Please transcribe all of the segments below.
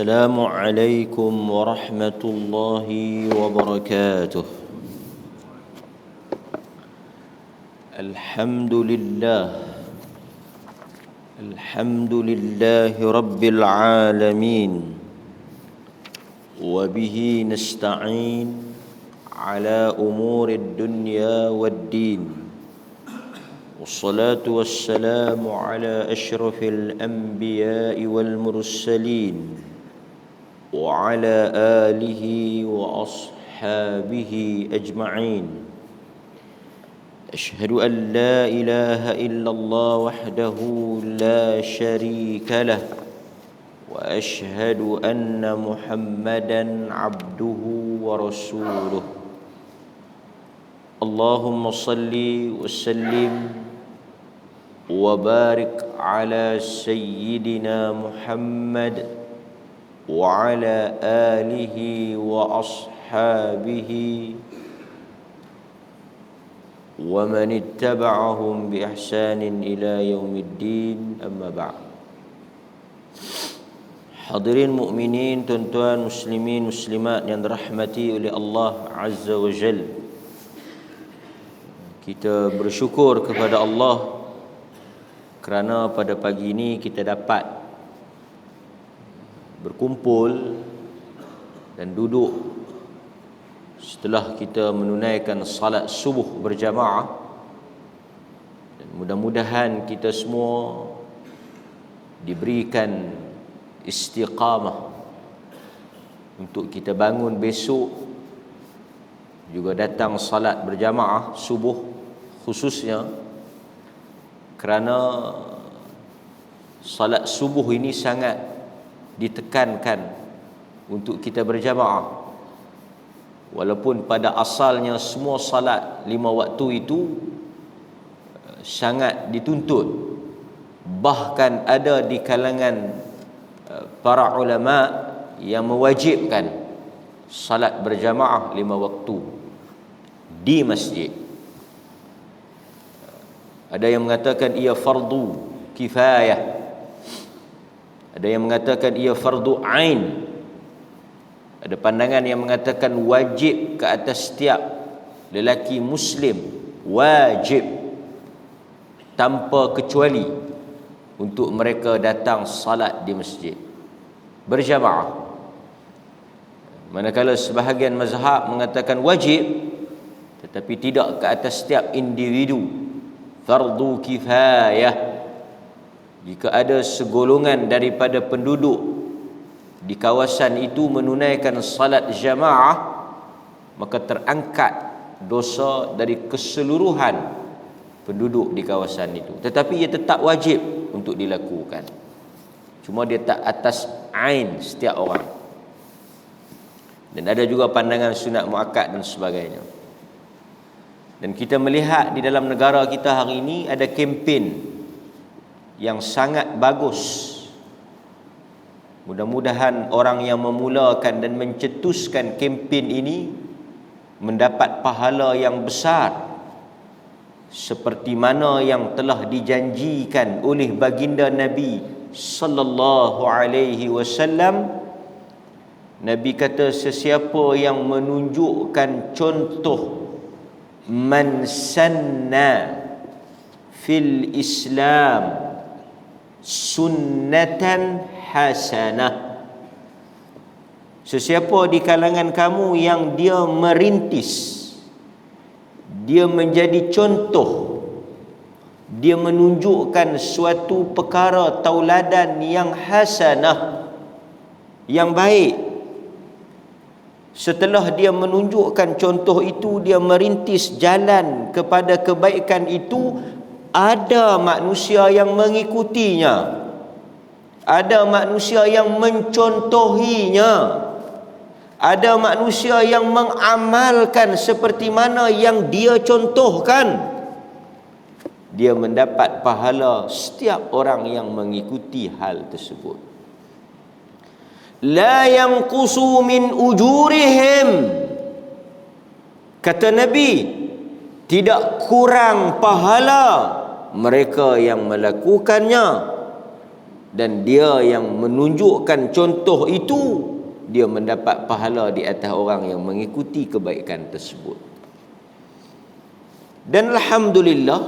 السلام عليكم ورحمة الله وبركاته. الحمد لله رب العالمين، وبه نستعين على أمور الدنيا والدين، والصلاة والسلام على أشرف الأنبياء والمرسلين وعلى آله وأصحابه أجمعين. أشهد أن لا إله إلا الله وحده لا شريك له، وأشهد أن محمدا عبده ورسوله. اللهم صل وسلم وبارك على سيدنا محمد وعلى آله وأصحابه ومن اتبعهم بإحسان إلى يوم الدين. أما بعد. Hadirin mukminin, tuan-tuan muslimin muslimat yang dirahmati oleh Allah Azza wa Jalla, kita bersyukur kepada Allah kerana pada pagi ini kita dapat berkumpul dan duduk setelah kita menunaikan salat subuh berjamaah. Dan mudah-mudahan kita semua diberikan istiqamah untuk kita bangun besok juga datang salat berjamaah subuh, khususnya kerana salat subuh ini sangat ditekankan untuk kita berjamaah. Walaupun pada asalnya semua salat 5 waktu itu sangat dituntut, bahkan ada di kalangan para ulama yang mewajibkan salat berjamaah 5 waktu di masjid. Ada yang mengatakan ia fardu kifayah, ada yang mengatakan ia fardu ain, ada pandangan yang mengatakan wajib ke atas setiap lelaki muslim, wajib tanpa kecuali untuk mereka datang salat di masjid berjamaah. Manakala sebahagian mazhab mengatakan wajib tetapi tidak ke atas setiap individu, fardu kifayah. Jika ada segolongan daripada penduduk di kawasan itu menunaikan salat jamaah, maka terangkat dosa dari keseluruhan penduduk di kawasan itu. Tetapi ia tetap wajib untuk dilakukan, cuma dia tak atas ain setiap orang. Dan ada juga pandangan sunat muakkad dan sebagainya. Dan kita melihat di dalam negara kita hari ini ada kempen yang sangat bagus. Mudah-mudahan orang yang memulakan dan mencetuskan kempen ini mendapat pahala yang besar, seperti mana yang telah dijanjikan oleh baginda Nabi sallallahu alaihi wasallam. Nabi kata, sesiapa yang menunjukkan contoh man sanna fil Islam sunnatan hasanah, sesiapa di kalangan kamu yang dia merintis, dia menjadi contoh, dia menunjukkan suatu perkara tauladan yang hasanah, yang baik. Setelah dia menunjukkan contoh itu, dia merintis jalan kepada kebaikan itu, ada manusia yang mengikutinya, ada manusia yang mencontohinya, ada manusia yang mengamalkan seperti mana yang dia contohkan. Dia mendapat pahala setiap orang yang mengikuti hal tersebut. La yanqusu min ujurihim, kata Nabi, tidak kurang pahala mereka yang melakukannya. dan dia yang menunjukkan contoh itu, dia mendapat pahala di atas orang yang mengikuti kebaikan tersebut. Dan alhamdulillah,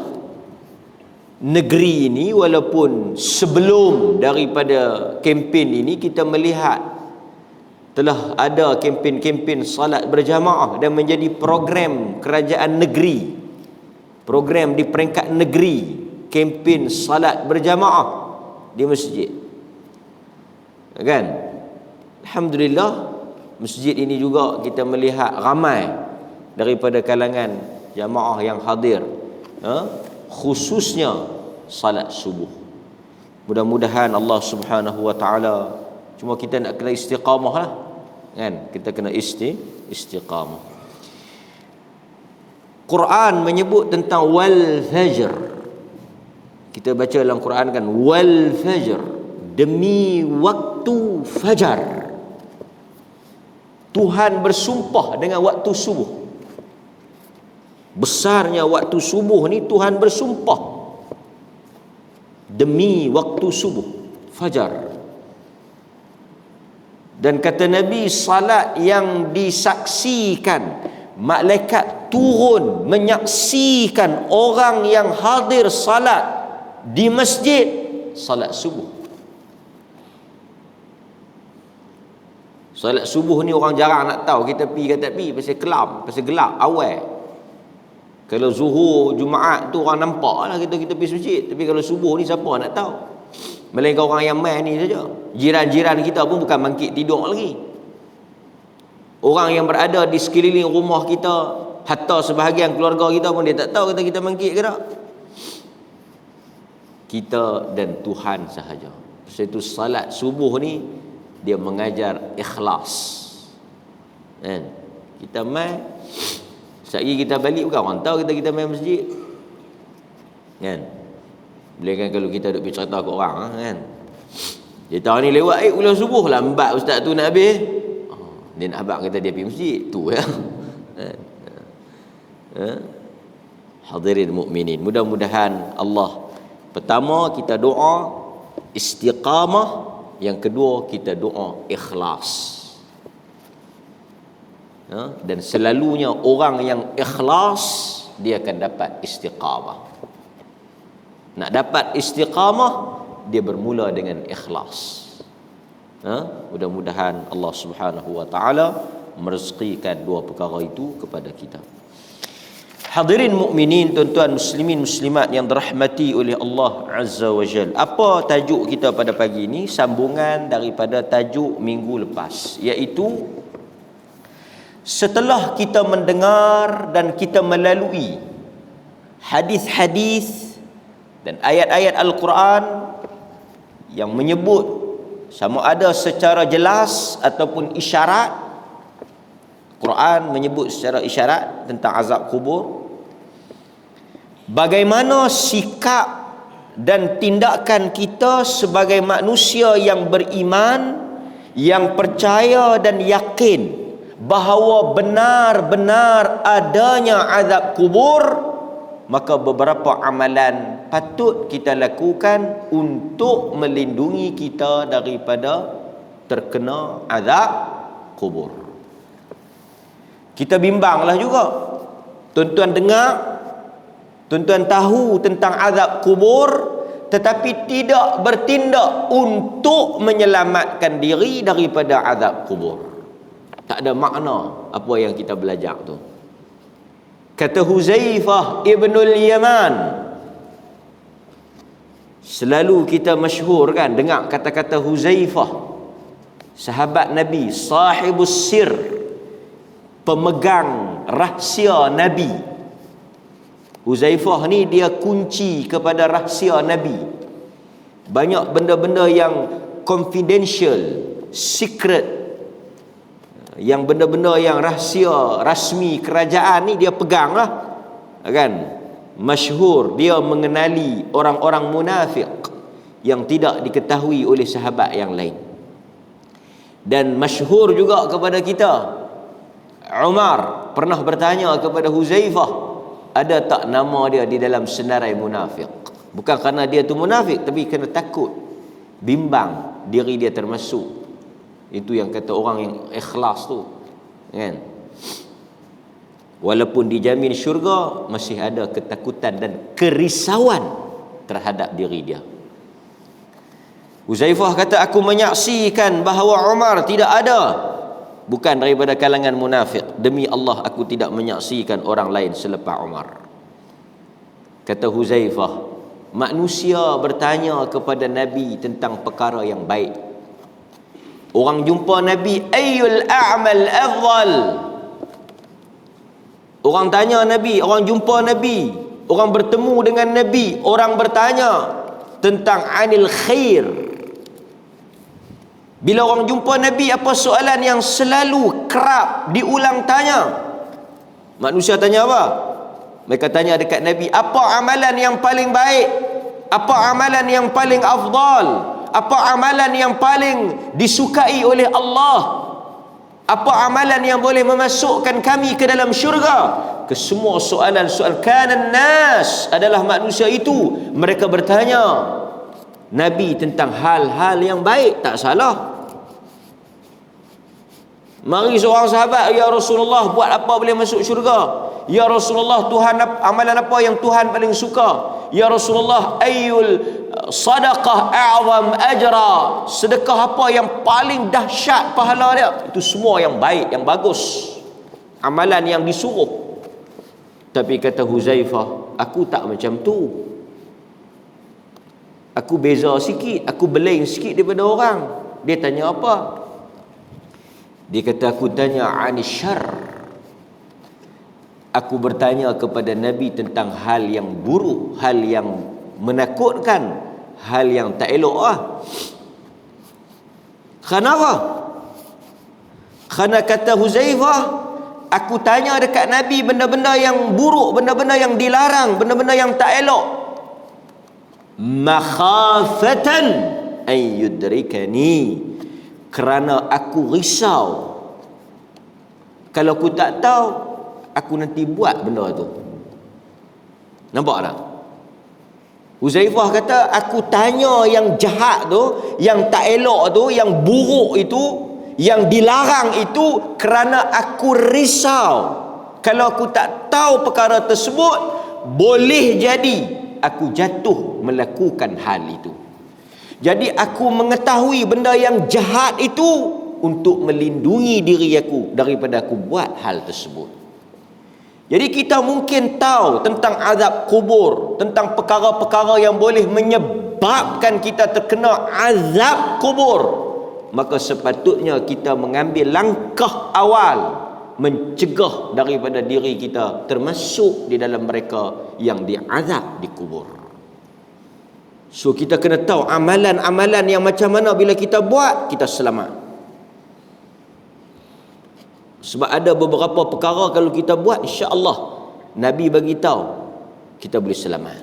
negeri ini walaupun sebelum daripada kempen ini kita melihat telah ada kempen-kempen salat berjamaah dan menjadi program kerajaan negeri, program di peringkat negeri, kempen salat berjamaah di masjid, kan? Alhamdulillah, masjid ini juga kita melihat ramai daripada kalangan jamaah yang hadir, khususnya salat subuh. Mudah-mudahan Allah Subhanahu wa taala, cuma kita nak kena istiqamah lah, kan? Kita kena istiqamah. Quran menyebut tentang wal fajr. Kita baca dalam Quran kan, wal fajr, demi waktu fajar. Tuhan bersumpah dengan waktu subuh. Besarnya waktu subuh ni Tuhan bersumpah demi waktu subuh, fajar. Dan kata Nabi, salat yang disaksikan, malaikat turun menyaksikan orang yang hadir salat di masjid, salat subuh. Salat subuh ni orang jarang nak tahu. Kita pergi ke tak pergi, pasal kelam, pasal gelap, awal. Kalau zuhur, Jumaat tu orang nampak lah kita pergi masjid. Tapi kalau subuh ni siapa nak tahu? Melainkan orang yang main ni saja. Jiran-jiran kita pun bukan bangkit tidur lagi. Orang yang berada di sekeliling rumah kita, hatta sebahagian keluarga kita pun dia tak tahu kita bangkit ke tak. Kita dan Tuhan sahaja. Sebab itu salat subuh ni dia mengajar ikhlas, kan? Kita main, sekali kita balik bukan orang tahu kita main masjid, kan? Boleh kan kalau kita duk bercerita ke orang, kan? Dia tahu ni lewat ulang subuh, lambat ustaz tu nak habis, dia nak habaq kata dia pergi masjid tu ya. Hadirin mukminin, mudah-mudahan Allah, pertama kita doa istiqamah, yang kedua kita doa ikhlas. Dan selalunya orang yang ikhlas dia akan dapat istiqamah. Nak dapat istiqamah dia bermula dengan ikhlas. Mudah-mudahan Allah Subhanahu wa taala merezekikan dua perkara itu kepada kita. Hadirin mukminin, tuan-tuan muslimin muslimat yang dirahmati oleh Allah Azza wa Jalla. Apa tajuk kita pada pagi ini? Sambungan daripada tajuk minggu lepas, iaitu setelah kita mendengar dan kita melalui hadis-hadis dan ayat-ayat Al-Quran yang menyebut sama ada secara jelas ataupun isyarat. Quran menyebut secara isyarat tentang azab kubur. Bagaimana sikap dan tindakan kita sebagai manusia yang beriman, yang percaya dan yakin bahawa benar-benar adanya azab kubur, maka beberapa amalan patut kita lakukan untuk melindungi kita daripada terkena azab kubur. Kita bimbanglah juga. Tuan-tuan dengar, tuan-tuan tahu tentang azab kubur, tetapi tidak bertindak untuk menyelamatkan diri daripada azab kubur. Tak ada makna apa yang kita belajar tu. Kata Huzaifah ibnul Yaman, selalu kita masyhur kan dengar kata-kata Huzaifah, sahabat Nabi, sahibus sir, pemegang rahsia Nabi. Huzaifah ni dia kunci kepada rahsia Nabi. Banyak benda-benda yang confidential, secret, yang benda-benda yang rahsia rasmi kerajaan ni dia pegang lah, kan? Masyhur dia mengenali orang-orang munafik yang tidak diketahui oleh sahabat yang lain. Dan masyhur juga kepada kita, Umar pernah bertanya kepada Huzaifah, ada tak nama dia di dalam senarai munafik? Bukan kerana dia tu munafik, tapi kerana takut bimbang diri dia termasuk. Itu yang kata orang yang ikhlas tu, kan? Walaupun dijamin syurga, masih ada ketakutan dan kerisauan terhadap diri dia. Huzaifah kata, aku menyaksikan bahawa Umar tidak ada, bukan daripada kalangan munafik. Demi Allah, aku tidak menyaksikan orang lain selepas Umar. Kata Huzaifah, manusia bertanya kepada Nabi tentang perkara yang baik. Orang jumpa Nabi, ayyul a'mal afdal. Orang tanya Nabi, orang jumpa Nabi, orang bertemu dengan Nabi, orang bertanya tentang anil khair. Bila orang jumpa Nabi, apa soalan yang selalu kerap diulang tanya? Manusia tanya apa? Mereka tanya dekat Nabi, apa amalan yang paling baik? Apa amalan yang paling afdal? Apa amalan yang paling disukai oleh Allah? Apa amalan yang boleh memasukkan kami ke dalam syurga? Kesemua soalan-soalan kanan nas adalah manusia itu. Mereka bertanya Nabi tentang hal-hal yang baik. Tak salah. Mari seorang sahabat, ya Rasulullah, buat apa boleh masuk syurga? Ya Rasulullah, Tuhan amalan apa yang Tuhan paling suka? Ya Rasulullah, ayyul sadaqah a'zam ajra, sedekah apa yang paling dahsyat pahala dia? Itu semua yang baik, yang bagus, amalan yang disuruh. Tapi kata Huzaifah, aku tak macam tu. Aku beza sikit, aku belain sikit daripada orang. Dia tanya apa? Dia kata, aku tanya anis syarr. Aku bertanya kepada Nabi tentang hal yang buruk, hal yang menakutkan, hal yang tak elok lah. Kenapa? Kerana kata Huzaifah, aku tanya dekat Nabi benda-benda yang buruk, benda-benda yang dilarang, benda-benda yang tak elok. Makhafatan an yudrikani, kerana aku risau kalau aku tak tahu, aku nanti buat benda tu. Nampak tak? Huzaifah kata, aku tanya yang jahat tu, yang tak elok tu, yang buruk itu, yang dilarang itu, kerana aku risau kalau aku tak tahu perkara tersebut, boleh jadi aku jatuh melakukan hal itu. Jadi aku mengetahui benda yang jahat itu untuk melindungi diri aku daripada aku buat hal tersebut. Jadi kita mungkin tahu tentang azab kubur, tentang perkara-perkara yang boleh menyebabkan kita terkena azab kubur. Maka sepatutnya kita mengambil langkah awal mencegah daripada diri kita termasuk di dalam mereka yang diazab di kubur. So kita kena tahu amalan-amalan yang macam mana bila kita buat, kita selamat. Sebab ada beberapa perkara kalau kita buat, insya-Allah Nabi bagi tahu kita boleh selamat.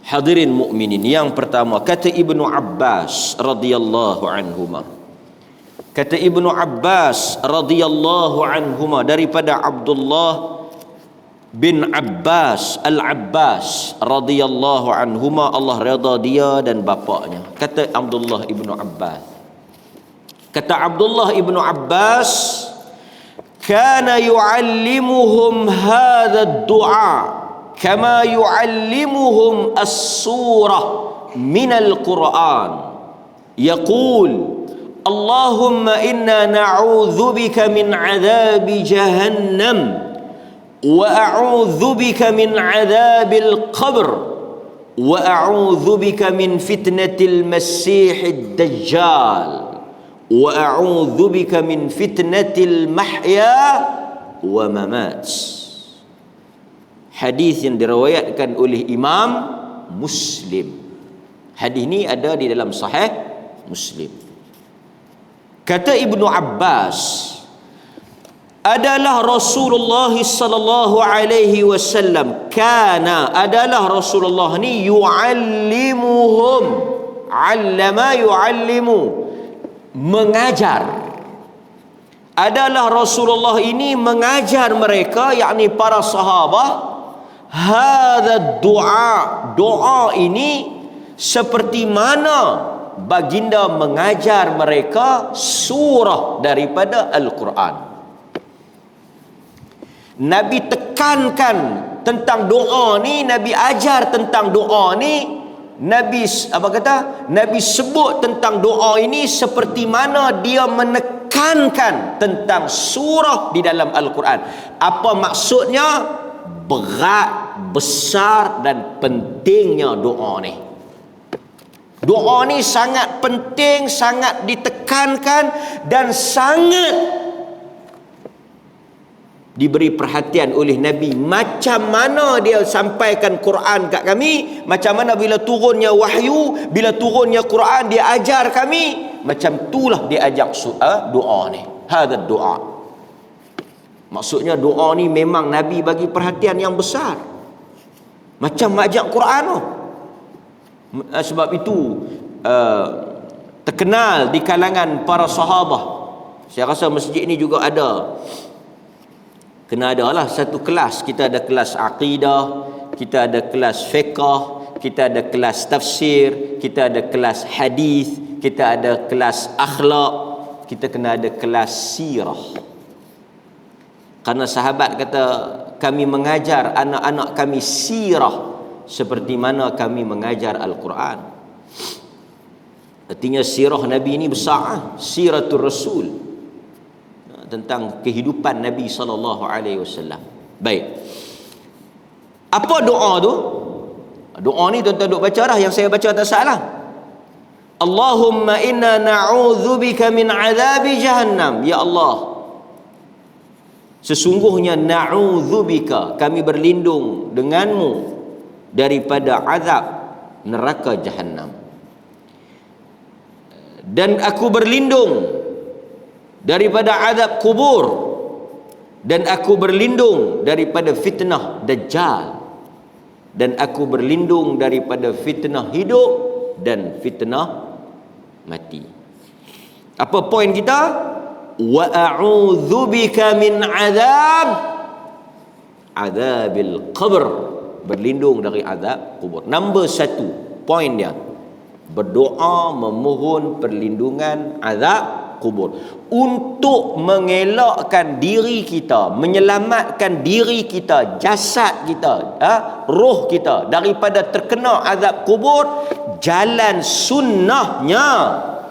Hadirin mukminin, yang pertama kata Ibnu Abbas radhiyallahu anhuma. Kata Ibnu Abbas radhiyallahu anhuma daripada Abdullah bin Abbas Al-Abbas radhiyallahu anhuma, Allah redha dia dan bapaknya. Kata Abdullah ibnu Abbas, kata Abdullah ibnu Abbas, kana yu'allimuhum hadha ad-du'a kama yu'allimuhum as-surah min al-Quran. Yaqul, Allahumma inna na'udzu bika min 'adzabi jahannam wa a'udzu bika min 'adzabil qabr wa a'udzu bika min fitnatil masiihid dajjal wa a'udzu bika min fitnatil mahya wa mamat. Hadis yang diriwayatkan oleh Imam Muslim. Hadis ini ada di dalam Sahih Muslim. Kata Ibnu Abbas, adalah Rasulullah sallallahu alaihi wasallam, kana, adalah Rasulullah ni yu'allimuhum, 'allama yu'allimu, mengajar. Adalah Rasulullah ini mengajar mereka, yakni para sahabat, hadza doa, doa ini seperti mana baginda mengajar mereka surah daripada Al-Quran. Nabi tekankan tentang doa ni, Nabi ajar tentang doa ni. Nabi apa kata? Nabi sebut tentang doa ini seperti mana dia menekankan tentang surah di dalam Al-Quran. Apa maksudnya? Berat, besar dan pentingnya doa ni. Doa ni sangat penting, sangat ditekankan dan sangat diberi perhatian oleh Nabi. Macam mana dia sampaikan Quran kat kami, macam mana bila turunnya wahyu, bila turunnya Quran dia ajar kami, macam itulah dia ajak doa ni. Hadha doa. Maksudnya doa ni memang Nabi bagi perhatian yang besar. Macam ajak Quran tu. Sebab itu terkenal di kalangan para sahabat. Saya rasa masjid ni juga ada. Kena ada lah satu kelas. Kita ada kelas aqidah, kita ada kelas fiqh, kita ada kelas tafsir, kita ada kelas hadis, kita ada kelas akhlak, kita kena ada kelas sirah. Karena sahabat kata, kami mengajar anak-anak kami sirah seperti mana kami mengajar Al-Quran. Artinya sirah Nabi ini besar, siratul Rasul, tentang kehidupan Nabi SAW. Baik. Apa doa tu? Doa ni tuan-tuan duk baca dah, yang saya baca tak salah. Allahumma inna na'udzubika min azabi jahannam. Ya Allah, sesungguhnya na'udzubika, kami berlindung denganmu daripada azab neraka jahannam. Dan aku berlindung daripada azab kubur, dan aku berlindung daripada fitnah Dajjal, dan aku berlindung daripada fitnah hidup dan fitnah mati. Apa poin kita? Wa a'udzubika min azabil qabr, berlindung dari azab kubur. Nombor 1 poin dia, berdoa memohon perlindungan azab kubur, untuk mengelakkan diri kita, menyelamatkan diri kita, jasad kita, roh kita daripada terkena azab kubur. Jalan sunnahnya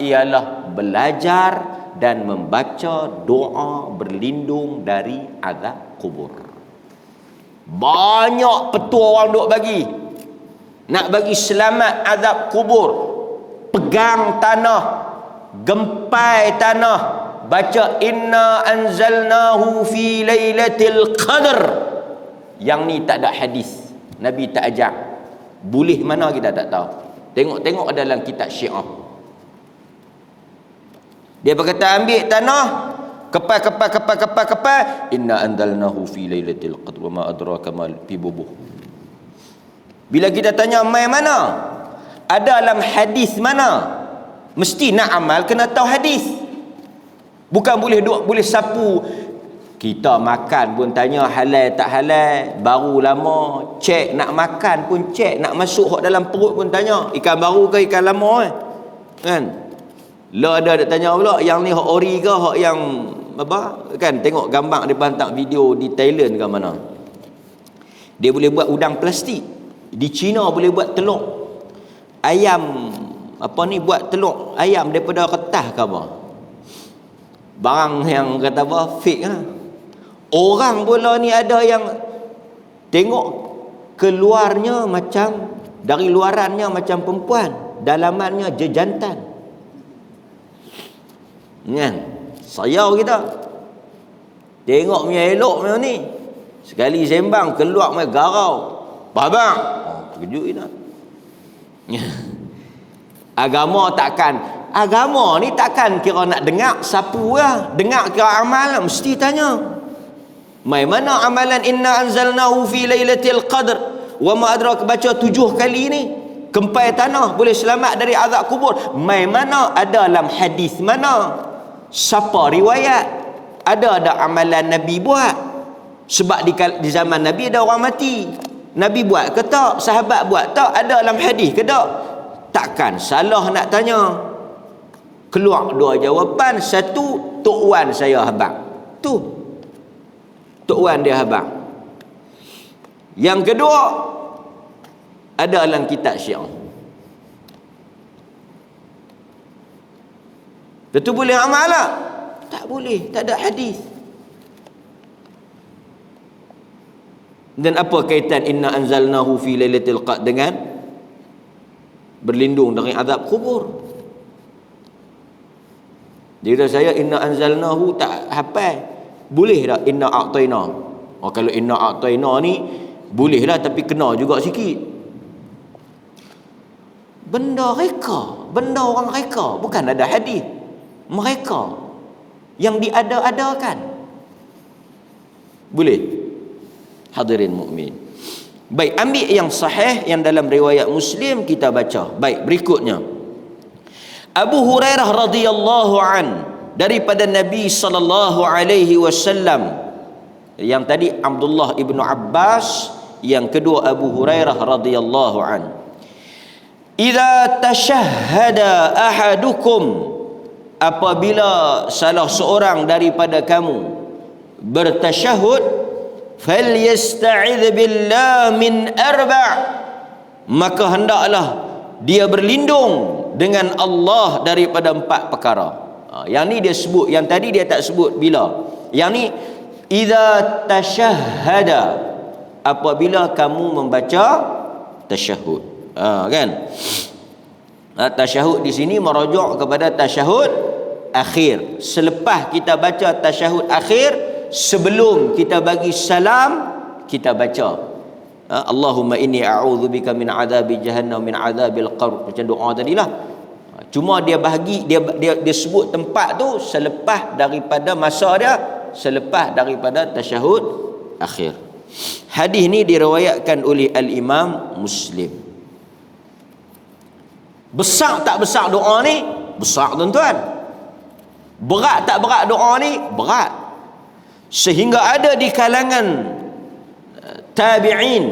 ialah belajar dan membaca doa berlindung dari azab kubur. Banyak petua orang duk bagi, nak bagi selamat azab kubur. Pegang tanah, gempai tanah, baca inna anzalnahu fi lailatul qadr. Yang ni tak ada hadis, Nabi tak ajar. Boleh mana kita tak tahu. Tengok-tengok dalam kitab Syiah. Dia berkata ambil tanah, kepai, inna anzalnahu fi lailatul qadr wa ma adraka ma fi bubuh. Bila kita tanya mai mana? Ada dalam hadis mana? Mesti nak amal kena tahu hadis. Bukan boleh sapu. Kita makan pun tanya halal tak halal, baru lama. Cek nak makan pun cek, nak masuk hok dalam perut pun tanya, ikan baru ke ikan lama kan? Lah ada tanya pula, yang ni hok ori ke hok yang apa kan? Tengok gambar dia hantar video di Thailand ke mana. Dia boleh buat udang plastik. Di China boleh buat telur ayam, apa ni, buat telur ayam daripada kertas ke apa. Barang yang kata apa, fake lah. Orang pula ni ada yang tengok keluarnya macam, dari luarannya macam perempuan, dalamannya je jantan. Kan? Sayau kita. Tengok punya elok macam ni. Sekali sembang keluar punya garau. Babak. Terkejut kita. Agama ni takkan kira nak dengar sapu lah. Dengar kira amal lah. Mesti tanya. Mai mana amalan inna anzalnahu fi lailatul qadr wa ma adraka, baca 7 kali ni. Gempai tanah boleh selamat dari azab kubur. Mai mana? Ada dalam hadis mana? Siapa riwayat? Ada amalan Nabi buat. Sebab di zaman Nabi ada orang mati. Nabi buat ke tak? Sahabat buat tak? Ada dalam hadis ke tak? takkan salah nak tanya. Keluar dua jawapan. Satu, Tok Wan saya habaq. Tu Tok Wan dia habaq. Yang kedua, ada dalam kitab Syiah. Itu boleh amal tak? Tak boleh, tak ada hadis. Dan apa kaitan inna anzalnahu fi lailatul qadr dengan berlindung dari azab kubur? Dia kata saya inna anzalnahu tak hafal. Boleh tak inna a'tayna? Oh, kalau inna a'tayna ni boleh lah, tapi kena juga sikit. Benda reka, benda orang reka, bukan ada hadis. Mereka yang diada-adakan. Boleh? Hadirin mukmin. Baik, ambil yang sahih yang dalam riwayat Muslim kita baca. Baik, berikutnya. Abu Hurairah radhiyallahu an, daripada Nabi sallallahu alaihi wasallam. Yang tadi Abdullah ibnu Abbas, yang kedua Abu Hurairah radhiyallahu an. Idza tashahhada ahadukum, apabila salah seorang daripada kamu bertasyahud, falyasta'idz billah min arba', maka hendaklah dia berlindung dengan Allah daripada 4 perkara. Yang ni dia sebut, yang tadi dia tak sebut bila. Yang ni idza tashahhada, apabila kamu membaca tasyahud. Kan? Tasyahud di sini merujuk kepada tasyahud akhir. Selepas kita baca tasyahud akhir, sebelum kita bagi salam, kita baca Allahumma inni a'udzubika min adzabi jahannam min adzabil qabr, macam doa tadilah. Cuma dia bahagi, dia sebut tempat tu selepas daripada masa dia, selepas daripada tasyahud akhir. Hadis ni diriwayatkan oleh al-Imam Muslim. Besar tak besar doa ni? Besar, tuan-tuan. Berat tak berat doa ni? Berat. Sehingga ada di kalangan tabi'in,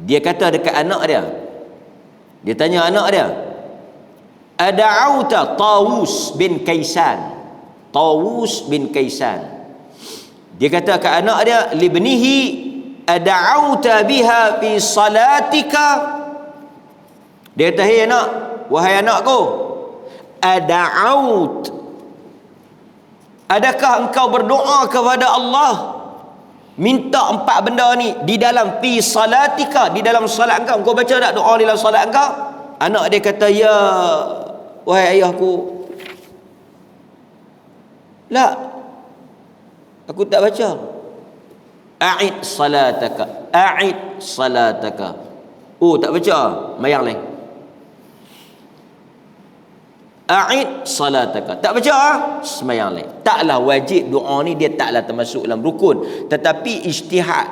dia kata dekat anak dia tanya anak dia, ada'auta Tawus bin Kaisan. Tawus bin Kaisan, dia kata ke anak dia, libnihi ada'auta biha fi salatika. Dia kata, hey anak, wahai anakku, ada'aut, adakah engkau berdoa kepada Allah minta 4 benda ni di dalam fi salatika, di dalam salat engkau? Engkau baca tak doa di dalam salat engkau? Anak dia kata, ya wahai ayahku, la, aku tak baca. A'id salataka, a'id salataka. Oh, tak baca, mayang lain. A'id salataka, tak baca, semayang lain. Taklah wajib doa ni, dia taklah termasuk dalam rukun. Tetapi ijtihad,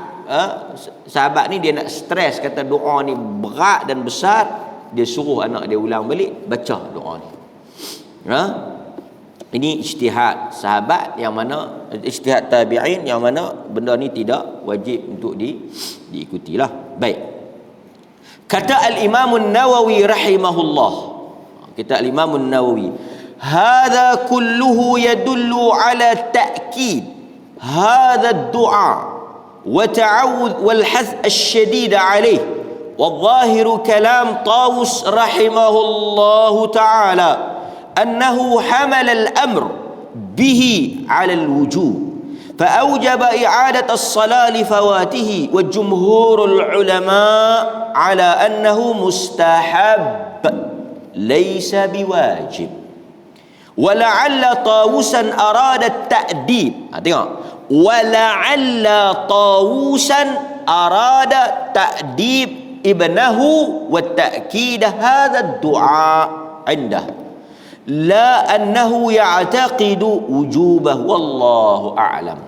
sahabat ni dia nak stres, kata doa ni berat dan besar, dia suruh anak dia ulang balik baca doa ni. Ini ijtihad sahabat, yang mana ijtihad tabi'in, yang mana benda ni tidak wajib untuk diikutilah. Baik. Kata al-Imam an-Nawawi rahimahullah, kata al-Imam an-Nawawi, hadha kulluhu yadullu ala ta'kid hadha ad-du'a wa ta'awudh wal hath ash-shadid alayh, wa dhahiru kalam Tawus rahimahullahu ta'ala annahu hamala al-amr bihi ala al-wujub فأوجب إعادة الصلاة لفواته وجمهور العلماء على أنه مستحب ليس بواجب ولعل طاووسا أراد التأديب. Tengok, ولعل طاووسا أراد تأديب ابنه والتأكيد هذا الدعاء عنده لا أنه يعتقد وجوبه والله أعلم.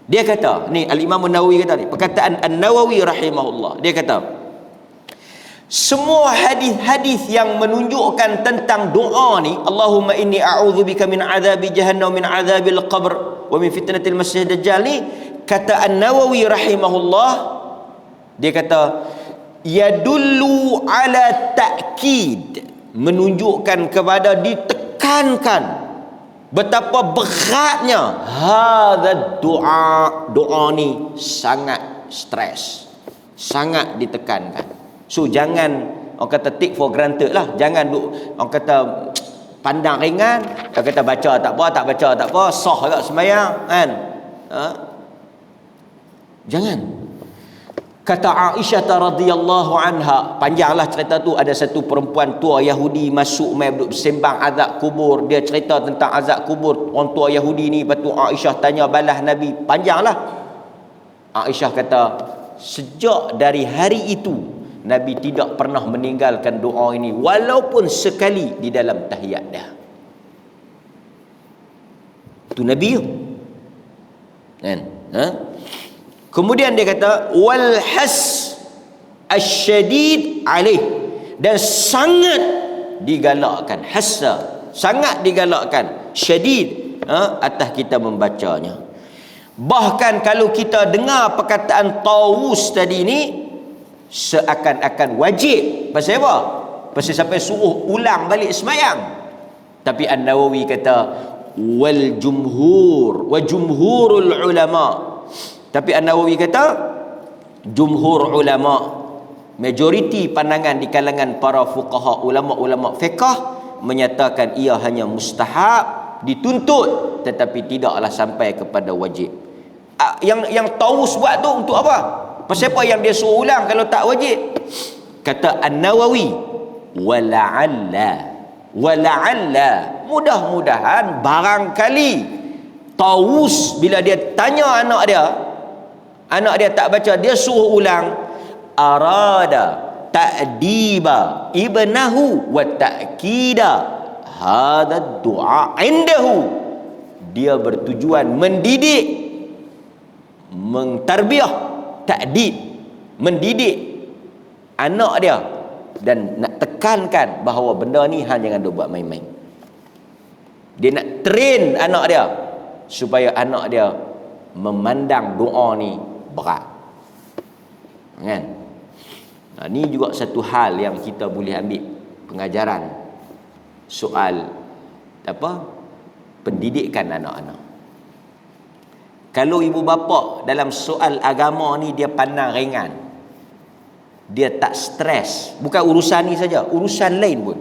Dia kata, ni al-Imam an-Nawawi kata ni, perkataan an-Nawawi rahimahullah, dia kata semua hadis-hadis yang menunjukkan tentang doa ni, Allahumma inni a'udzubika min azabi jahannam min azabil qabr wa min fitnatil masih dajjal ni, kata an-Nawawi rahimahullah, dia kata yadullu ala ta'kid, menunjukkan kepada, ditekankan betapa beratnya hadza doa ni sangat stres, sangat ditekankan. So jangan orang kata take for granted lah, jangan orang kata pandang ringan, orang kata baca tak apa, tak baca tak apa, sah agak sembahyang kan. Jangan. Kata Aisyah radhiyallahu anha, panjanglah cerita tu. Ada satu perempuan tua Yahudi masuk mai duduk sembang azab kubur. Dia cerita tentang azab kubur orang tua Yahudi ni. Lepas tu Aisyah tanya balas Nabi, panjanglah. Aisyah kata, sejak dari hari itu Nabi tidak pernah meninggalkan doa ini walaupun sekali di dalam tahiyat dia. Itu Nabi kan? Kemudian dia kata wal has asyadid alaih, dan sangat digalakkan, hassa sangat digalakkan, syadid atas kita membacanya. Bahkan kalau kita dengar perkataan Tawus tadi ni, seakan-akan wajib. Pasal apa? Pasal sampai suruh ulang balik sembahyang. Tapi An-Nawawi kata wal jumhur wa jumhurul ulama. Tapi An-Nawawi kata jumhur ulama, majoriti pandangan di kalangan para fuqaha, ulama-ulama fiqh menyatakan ia hanya mustahab, dituntut, tetapi tidaklah sampai kepada wajib. Yang Tawus buat tu untuk apa? Pasal apa yang dia suruh ulang kalau tak wajib? Kata An-Nawawi wala'alla, mudah-mudahan, barangkali Tawus bila dia tanya anak dia tak baca, dia suruh ulang, arada ta'diba ibnahu wa ta'kida hadha du'a indahu, dia bertujuan mendidik, mentarbiah, ta'dib, mendidik anak dia, dan nak tekankan bahawa benda ni hang jangan duk buat main-main. Dia nak train anak dia supaya anak dia memandang doa ni berat kan. Ni juga satu hal yang kita boleh ambil pengajaran soal pendidikan anak-anak. Kalau ibu bapa dalam soal agama ni dia pandang ringan, dia tak stres, bukan urusan ni saja, urusan lain pun.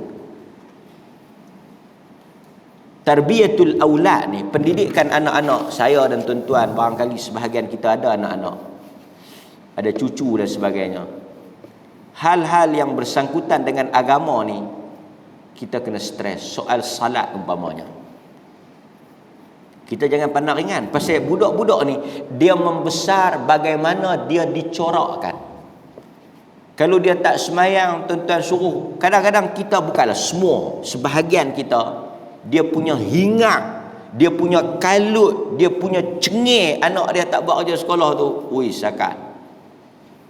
Tarbiyatul aulad ni, pendidikan anak-anak. Saya dan tuan-tuan, barangkali sebahagian kita ada anak-anak, ada cucu dan sebagainya. Hal-hal yang bersangkutan dengan agama ni kita kena stres. Soal salat umpamanya, kita jangan pandang ringan. Pasal budak-budak ni dia membesar bagaimana dia dicorakkan. Kalau dia tak semayang, tuan-tuan suruh, kadang-kadang kita, bukanlah semua, sebahagian kita, dia punya hingat, dia punya kalut, dia punya cengih anak dia tak buat kerja sekolah tu. Ui, sakat,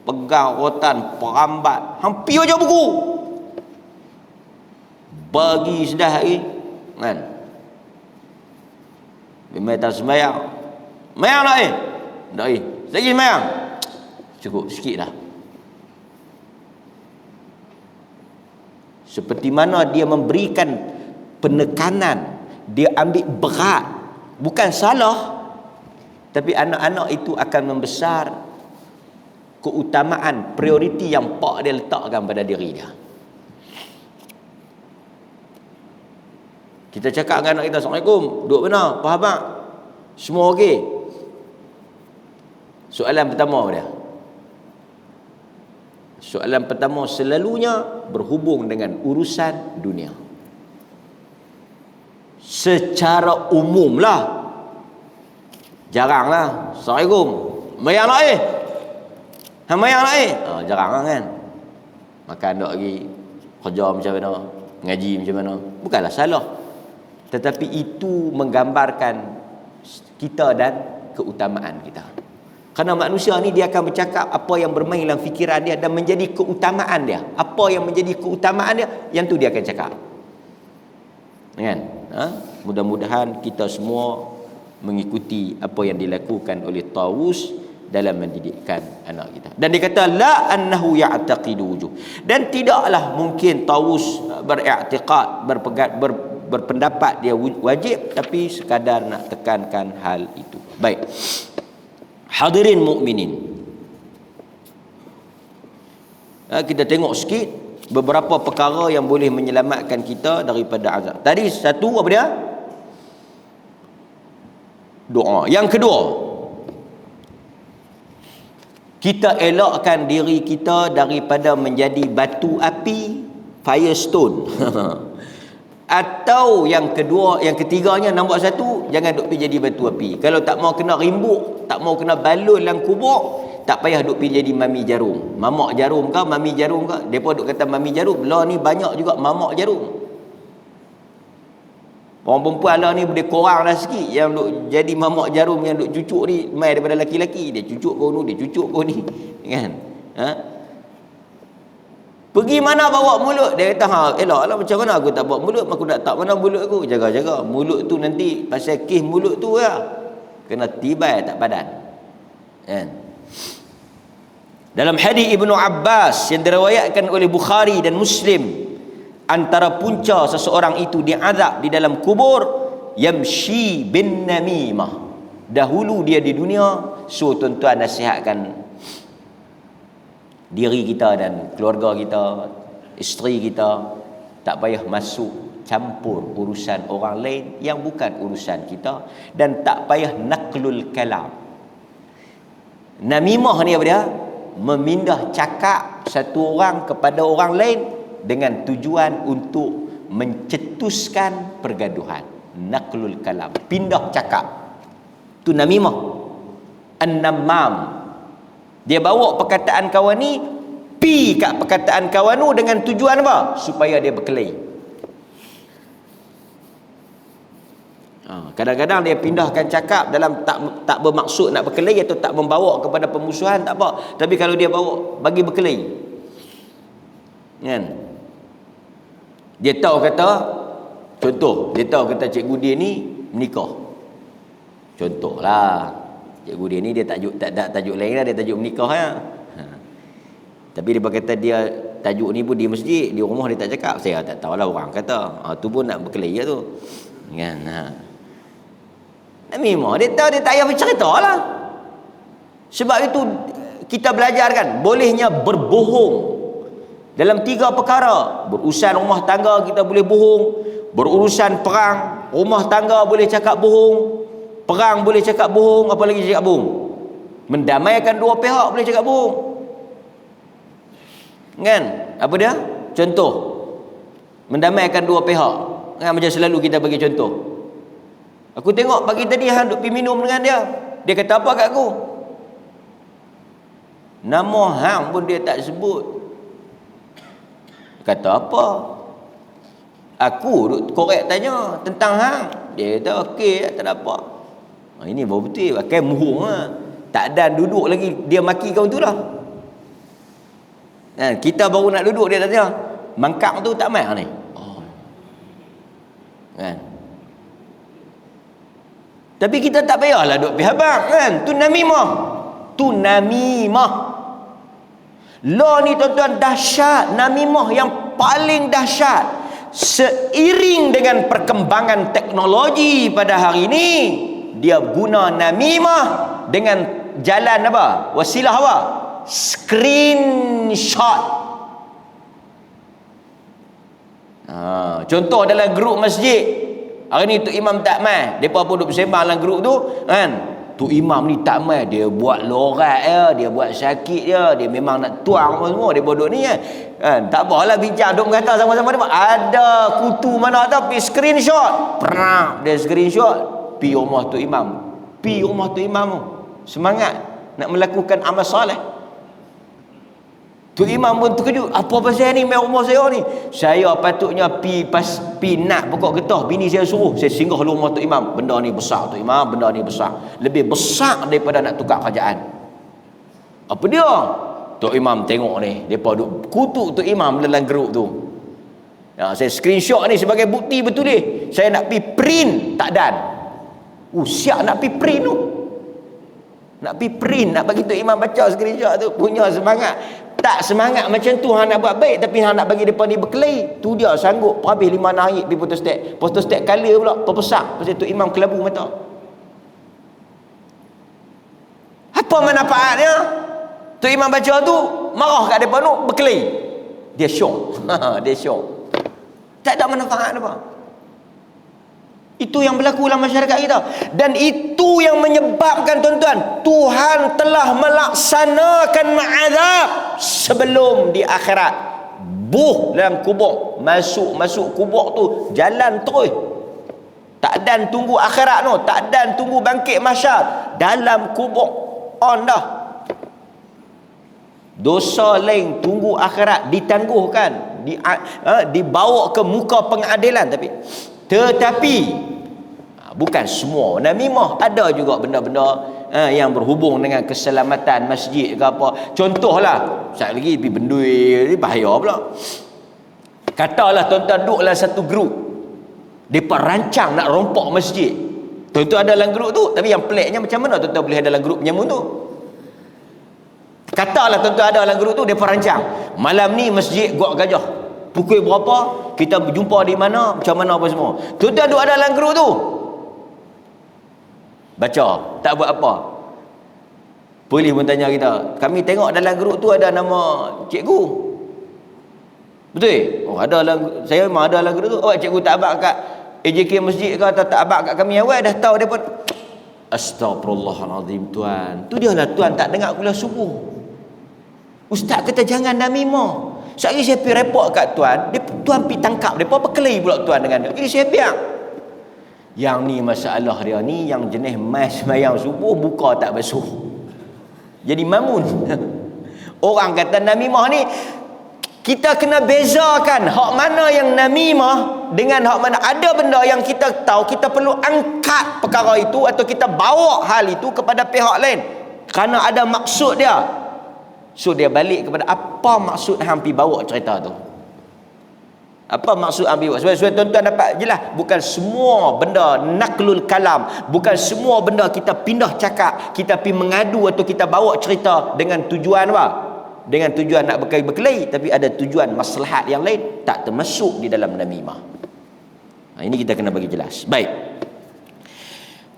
pegang rotan, perambat, hampir aja buku, bagi sedah hari kan. Memang tak semayang, semayang nak tak lagi semayang, cukup sikit dah. Seperti mana dia memberikan penekanan, dia ambil berat, bukan salah, tapi anak-anak itu akan membesar keutamaan, prioriti yang pak dia letakkan pada diri dia. Kita cakap dengan anak kita, Assalamualaikum, duduk benar, faham tak? Semua okey? Soalan pertama dia, soalan pertama selalunya berhubung dengan urusan dunia. Secara umum lah, jarang lah, Assalamualaikum, mayang nak mayang nak jarang lah kan. Makan tak lagi, kerja macam mana, ngaji macam mana, bukanlah salah, tetapi itu menggambarkan kita dan keutamaan kita. Kerana manusia ni dia akan bercakap apa yang bermain dalam fikiran dia dan menjadi keutamaan dia. Apa yang menjadi keutamaan dia, yang tu dia akan cakap. Kan? Mudah-mudahan kita semua mengikuti apa yang dilakukan oleh Tawus dalam mendidikkan anak kita. Dan dia kata la annahu ya'taqidu wujub, dan tidaklah mungkin Tawus beriktikad, berpendapat dia wajib, tapi sekadar nak tekankan hal itu. Baik, hadirin mukminin, kita tengok sikit beberapa perkara yang boleh menyelamatkan kita daripada azab. Tadi satu apa dia? Doa. Yang kedua, kita elakkan diri kita daripada menjadi batu api, firestone. Atau yang kedua, yang ketiganya, nombor satu, jangan duk pergi jadi batu api. Kalau tak mau kena rimbuk, tak mau kena balun dalam kubur, tak payah duk pergi jadi mami jarum. Mamak jarum ke, mami jarum ke? Depa duk kata mami jarum. Lah ni banyak juga mamak jarum. Orang perempuan lah ni boleh kurang lah sikit yang duk jadi mamak jarum, yang duk cucuk ni mai daripada laki-laki. Dia cucuk kau ni, dia cucuk kau ni, kan? Pergi mana bawa mulut? Dia kata, elok lah, macam mana aku tak bawa mulut? Aku nak tak mana mulut aku? Jaga-jaga. Mulut tu nanti pasal kes mulut tu lah, kena tibai tak padan, kan? Dalam hadis Ibnu Abbas yang diriwayatkan oleh Bukhari dan Muslim, antara punca seseorang itu diazab di dalam kubur, yamshi bin namimah. Dahulu dia di dunia, so tuan-tuan nasihatkan diri kita dan keluarga kita, isteri kita, tak payah masuk campur urusan orang lain yang bukan urusan kita, dan tak payah naqlul kalam. Namimah ni apa dia? Memindah cakap satu orang kepada orang lain dengan tujuan untuk mencetuskan pergaduhan. Naqlul kalam, pindah cakap, tu namimah. An-namam, dia bawa perkataan kawan ni pi kat perkataan kawan tu dengan tujuan apa? Supaya dia berkelahi. Kadang-kadang dia pindahkan cakap dalam tak bermaksud nak berkelahi atau tak membawa kepada pemusuhan, tak apa. Tapi kalau dia bawa bagi berkelahi, kan? Dia tahu kata, contoh, dia tahu kata cikgu dia ni menikah. Contohlah, cikgu dia ni dia tak tajuk lain lah, dia tajuk menikah ya. Tapi dia kata dia tajuk ni pun di masjid, di rumah dia tak cakap. Saya tak tahulah orang kata. Tu pun nak berkelahi lah tu, kan? Memang dia tahu, dia tak payah bercerita lah. Sebab itu kita belajar kan, bolehnya berbohong dalam 3 perkara. Berurusan rumah tangga kita boleh bohong, berurusan perang rumah tangga boleh cakap bohong, perang boleh cakap bohong, apa lagi cakap bohong? Mendamaikan dua pihak boleh cakap bohong, kan? Apa dia? Contoh mendamaikan dua pihak, kan? Macam selalu kita bagi contoh. Aku tengok pagi tadi hang duk pergi minum dengan dia. Dia kata apa kat aku? Nama hang pun dia tak sebut. Kata apa? Aku duk korek tanya tentang hang. Dia kata okey, tak ada apa. Ini baru betul. Pakai muhung lah. Tak ada duduk lagi dia maki kau tu lah. Kita baru nak duduk dia tanya, mangkak tu tak mai ni. Kan? Tapi kita tak payahlah duk pihabang, kan? Tu namimah. Tu namimah. Law ni tuan-tuan dahsyat. Namimah yang paling dahsyat. Seiring dengan perkembangan teknologi pada hari ini, dia guna namimah dengan jalan apa? Wasilah apa? Screenshot. Contoh dalam grup masjid, hari ni Tok Imam tak mai, mereka pun duduk bersembang dalam grup tu, kan? Tok Imam ni tak mai, dia buat lorat ya, dia buat sakit ya, dia memang nak tuang semua, dia bodoh ni kan? Tak apalah bincang, duk berkata sama-sama dia. Ada kutu mana tapi screenshot. Pernah dia screenshot, pi rumah Tok Imam. Pi rumah Tok Imam tu. Semangat nak melakukan amal soleh. Tok Imam pun terkejut. Apa pasal ni main rumah saya ni? Saya patutnya pi nak pokok getah. Bini saya suruh. Saya singgah rumah Tok Imam. Benda ni besar Tok Imam. Benda ni besar. Lebih besar daripada nak tukar kerajaan. Apa dia? Tok Imam tengok ni. Mereka duk kutuk Tok Imam dalam grup tu. Saya screenshot ni sebagai bukti betul ni. Saya nak pi print. Tak dan. Siap nak pi print tu. Nak pergi print, nak bagi Tok Imam baca screenshot tu, punya semangat. Tak semangat macam tu hang nak buat baik, tapi hang nak bagi depa ni berkelahi. Tu dia sanggup habis 5 hari pergi photostat. Photostat color pula perbesar pasal Tok Imam kelabu mata. Apa manfaatnya? Tok Imam baca tu marah kat depa tu berkelahi. Dia syok. Dia syok. Tak ada manfaat apa. Itu yang berlaku dalam masyarakat kita. Dan itu yang menyebabkan tuan-tuan, Tuhan telah melaksanakan azab sebelum di akhirat. Buh dalam kubur. Masuk kubur tu jalan terus. Tak dan tunggu akhirat tu, tak dan tunggu bangkit mahsyar. Dalam kubur on dah. Dosa lain tunggu akhirat ditangguhkan, dibawa ke muka pengadilan. Tetapi bukan semua namimah, ada juga benda-benda yang berhubung dengan keselamatan masjid ke apa. Contohlah, sekali lagi pergi bendui, bahaya pula. Katalah tuan-tuan duduk dalam satu grup, mereka rancang nak rompak masjid. Tuan-tuan ada dalam grup tu, tapi yang peliknya macam mana tuan-tuan boleh ada dalam grup penyamun tu? Katalah tuan-tuan ada dalam grup tu, mereka rancang malam ni masjid Gua Gajah, pukul berapa kita berjumpa di mana, macam mana apa semua. Tuan-tuan duduk ada dalam grup tu, baca, tak buat apa. Polis pun tanya kita, kami tengok dalam grup tu ada nama cikgu. Betul? Oh, ada dalam, saya memang ada dalam grup tu. Oh, cikgu tak abad kat AJK masjid ke atau tak abad kat kami awal, dah tahu dia pun. Astagfirullahalazim tuan. Tu dia lah tuan tak dengar kuliah subuh. Ustaz kata jangan namimah. Sekali saya pergi report kat tuan, tuan pergi tangkap dia, berkelahi pula tuan dengan dia. Jadi saya biar. Yang ni masalah dia ni, yang jenis mas semayang subuh buka tak basuh. Jadi mamun. Orang kata namimah ni, kita kena bezakan hak mana yang namimah dengan hak mana. Ada benda yang kita tahu, kita perlu angkat perkara itu atau kita bawa hal itu kepada pihak lain kerana ada maksud dia. So dia balik kepada apa maksud hampi bawa cerita tu. Apa maksud hampi bawa? Sebab tuan-tuan dapat jelas, bukan semua benda naklul kalam, bukan semua benda kita pindah cakap, kita pergi mengadu atau kita bawa cerita dengan tujuan apa? Dengan tujuan nak berkelahi, tapi ada tujuan maslahat yang lain, tak termasuk di dalam namimah. Ini kita kena bagi jelas. Baik.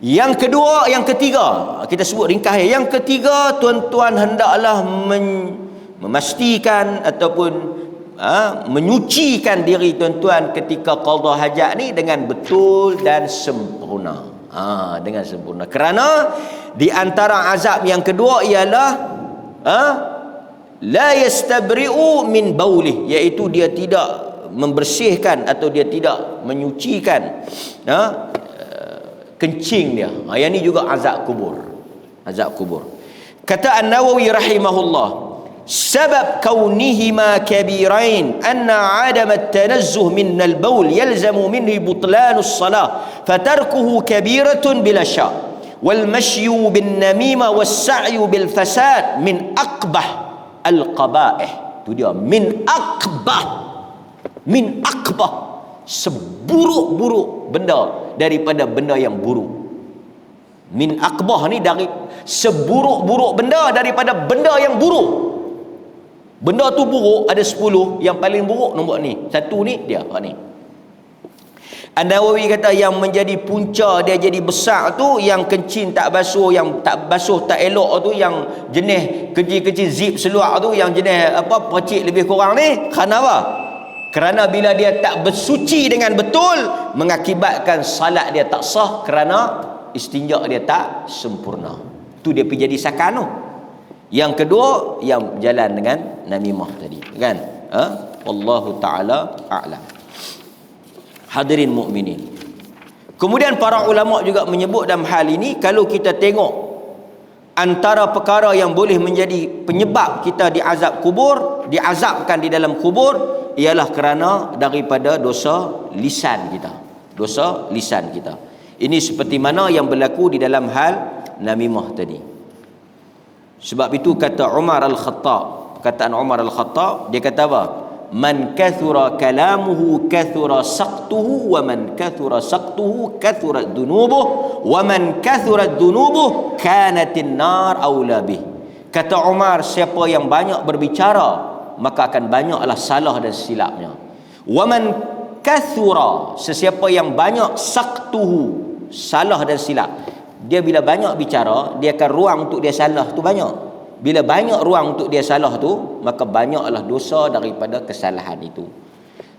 Yang kedua, yang ketiga, kita sebut ringkas. Yang ketiga, tuan-tuan hendaklah memastikan ataupun menyucikan diri tuan-tuan ketika qada hajat ni dengan betul dan sempurna. Dengan sempurna. Kerana di antara azab yang kedua ialah la yastabri'u min baulih, iaitu dia tidak membersihkan atau dia tidak menyucikan kencing dia. Yang ni juga azab kubur. Azab kubur. Kata An-Nawawi rahimahullah, sebab kaunihima kabirain anna adam at-tanazzuh min al-bawl yalzamu minhu butlanu as-salah fatarkuhu kabiratun bila syak wal mashyu bin namima was sa'yu bil fasad min aqbah al-qaba'ih. Tu dia, min aqbah seburuk-buruk benda daripada benda yang buruk. Min aqbah ni dari seburuk-buruk benda daripada benda yang buruk. Benda tu buruk ada 10, yang paling buruk nombor ni. Satu ni dia, ni. An-Nawawi kata yang menjadi punca dia jadi besar tu, yang kencing tak basuh, yang tak basuh tak elok tu, yang jenis kecil-kecil zip seluar tu, yang jenis apa percik lebih kurang ni, kerana apa? Kerana bila dia tak bersuci dengan betul, mengakibatkan salat dia tak sah kerana istinja dia tak sempurna. Tu dia pergi jadi sakan tu. Yang kedua, yang berjalan dengan namimah tadi, kan? Wallahu taala a'lam. Hadirin mukminin. Kemudian para ulama juga menyebut dalam hal ini, kalau kita tengok antara perkara yang boleh menjadi penyebab kita diazab kubur, diazabkan di dalam kubur, ialah kerana daripada dosa lisan kita. Dosa lisan kita. Ini seperti mana yang berlaku di dalam hal namimah tadi. Sebab itu kata Umar Al-Khattab, perkataan Umar Al-Khattab, dia kata apa? man kathura kalamuhu kathura saqtuhu wa man kathura saqtuhu kathura dhunubuh wa man kathura dhunubuh kanatin nar aula bih. Kata Umar, siapa yang banyak berbicara maka akan banyaklah salah dan silapnya. Wa man kathura, sesiapa yang banyak saqtuhu, salah dan silap. Dia bila banyak bicara, dia akan ruang untuk dia salah tu banyak. Bila banyak ruang untuk dia salah tu, maka banyaklah dosa daripada kesalahan itu.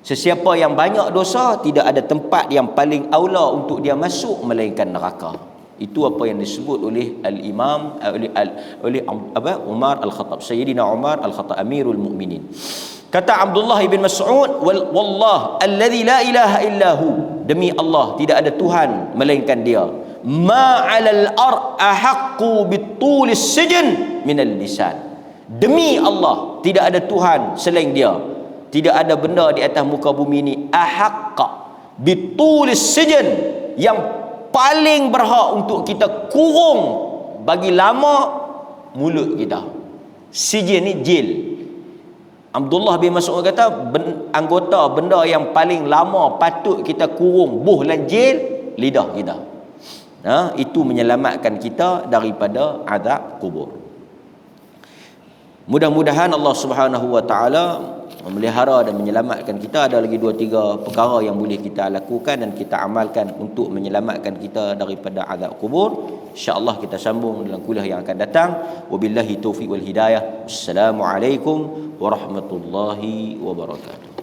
Sesiapa yang banyak dosa, tidak ada tempat yang paling aula untuk dia masuk melainkan neraka. Itu apa yang disebut oleh al-Imam oleh Umar Al-Khattab, Sayyidina Umar Al-Khattab, Amirul Mukminin. Kata Abdullah bin Mas'ud, wallah alladhi la ilaha illahu, demi Allah tidak ada Tuhan melainkan Dia, ma 'alal ahaqqu bitulis sijn minal lisan. Demi Allah tidak ada Tuhan selain Dia, tidak ada benda di atas muka bumi ini ahaqqa bitulis sijn, yang paling berhak untuk kita kurung bagi lama mulut kita. Sijn ni jil. Abdullah bin Mas'ud kata anggota benda yang paling lama patut kita kurung buh dan jil, lidah kita. Itu menyelamatkan kita daripada azab kubur. Mudah-mudahan Allah Subhanahu wa taala memelihara dan menyelamatkan kita. Ada lagi 2-3 perkara yang boleh kita lakukan dan kita amalkan untuk menyelamatkan kita daripada azab kubur. InsyaAllah kita sambung dalam kuliah yang akan datang. Wabillahi taufiq wal hidayah. Assalamualaikum warahmatullahi wabarakatuh.